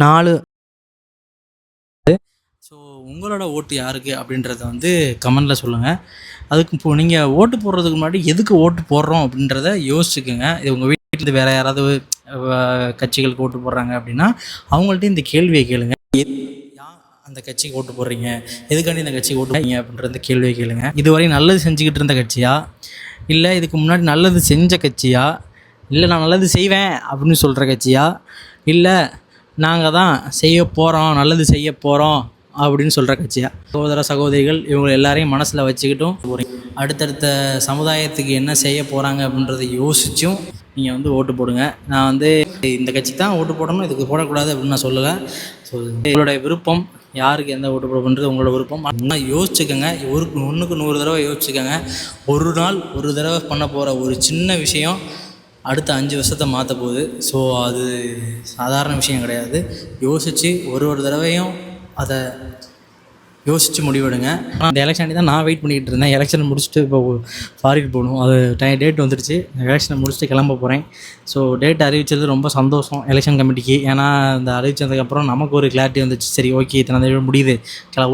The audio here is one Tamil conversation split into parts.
4. ஸோ உங்களோட ஓட்டு யாருக்கு அப்படின்றத வந்து கமெண்டில் சொல்லுங்கள். அதுக்கு இப்போது நீங்கள் ஓட்டு போடுறதுக்கு முன்னாடி எதுக்கு ஓட்டு போடுறோம் அப்படின்றத யோசிச்சுக்கோங்க. இது உங்கள் வீட்டில் வேறு யாராவது கட்சிகளுக்கு ஓட்டு போடுறாங்க அப்படின்னா அவங்கள்ட்ட இந்த கேள்வியை கேளுங்க. அந்த கட்சிக்கு ஓட்டு போடுறீங்க, எதுக்காண்டி இந்த கட்சிக்கு ஓட்டு போடுறீங்க அப்படின்ற கேள்வியை கேளுங்க. இதுவரை நல்லது செஞ்சுக்கிட்டு இருந்த கட்சியா, இல்லை இதுக்கு முன்னாடி நல்லது செஞ்ச கட்சியா, இல்லை நான் நல்லது செய்வேன் அப்படின்னு சொல்கிற கட்சியா, இல்லை நாங்கள் தான் செய்ய போகிறோம், நல்லது செய்ய போகிறோம் அப்படின்னு சொல்கிற கட்சியா. சகோதர சகோதரிகள் இவங்க எல்லாரையும் மனசில் வச்சுக்கிட்டும் அடுத்தடுத்த சமுதாயத்துக்கு என்ன செய்ய போகிறாங்க அப்படின்றத யோசிச்சும் நீங்கள் வந்து ஓட்டு போடுங்க. நான் வந்து இந்த கட்சிக்கு தான் ஓட்டு போடணும், இதுக்கு போடக்கூடாது அப்படின்னு நான் சொல்லலை. ஸோ உங்களுடைய விருப்பம், யாருக்கு எந்த ஓட்டு போடுறது உங்களோட விருப்பம். ஆனால் யோசிச்சுக்கோங்க, ஒன்றுக்கு 100 தடவை யோசிச்சுக்கோங்க. ஒரு நாள் ஒரு தடவை பண்ண போகிற ஒரு சின்ன விஷயம் அடுத்த 5 வருஷத்தை மாற்ற போகுது. ஸோ அது சாதாரண விஷயம் கிடையாது. யோசித்து ஒரு தடவையும் அதை யோசித்து முடிவெடுங்க. அந்த எலெக்ஷன் தான் நான் வெயிட் பண்ணிக்கிட்டு இருந்தேன். எலெக்ஷனை முடிச்சுட்டு இப்போ ஃபாரின் போகணும், அது டேட் வந்துடுச்சு. எலெக்ஷனை முடிச்சுட்டு கிளம்ப போகிறேன். ஸோ டேட் அறிவித்தது ரொம்ப சந்தோஷம் எலெக்ஷன் கமிட்டிக்கு. ஏன்னா இந்த அறிவித்ததுக்கப்புறம் நமக்கு ஒரு கிளாரிட்டி வந்துச்சு. சரி ஓகே, இத்தனை முடியுது,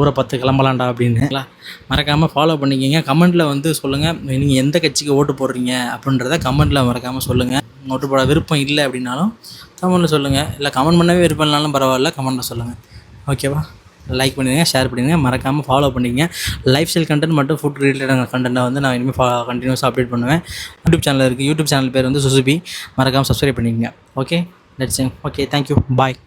ஊரை 10 கிளம்பலாண்டா அப்படின்னு. மறக்காமல் ஃபாலோ பண்ணிக்கிங்க. கமெண்ட்டில் வந்து சொல்லுங்கள் நீங்கள் எந்த கட்சிக்கு ஓட்டு போடுறீங்க அப்படின்றத கமெண்ட்டில் மறக்காமல் சொல்லுங்கள். ஓட்டு போட விருப்பம் இல்லை அப்படின்னாலும் கமெண்ட்டில் சொல்லுங்கள். இல்லை கமெண்ட் பண்ணவே விருப்பம் இல்லைனாலும் பரவாயில்ல, கமெண்ட்டில் சொல்லுங்கள். ஓகேவா? லைக் பண்ணிடுங்க, ஷேர் பண்ணிடுங்க, மறக்காமல் ஃபாலோ பண்ணிங்க. லைஃப் ஸ்டைல் கண்டென்ட் மற்றும் ஃபுட் ரிலேட்டடான கண்டென்ட்டை வந்து நான் இனிமேல் கண்டினியூஸாக அப்டேட் பண்ணுவேன். யூடியூப் சேனல் இருக்குது. யூடியூப் சேனல் பேர் வந்து சுசுபி. மறக்காமல் சப்ஸ்கிரைப் பண்ணிக்கங்க. Okay, let's okay, thank you, bye.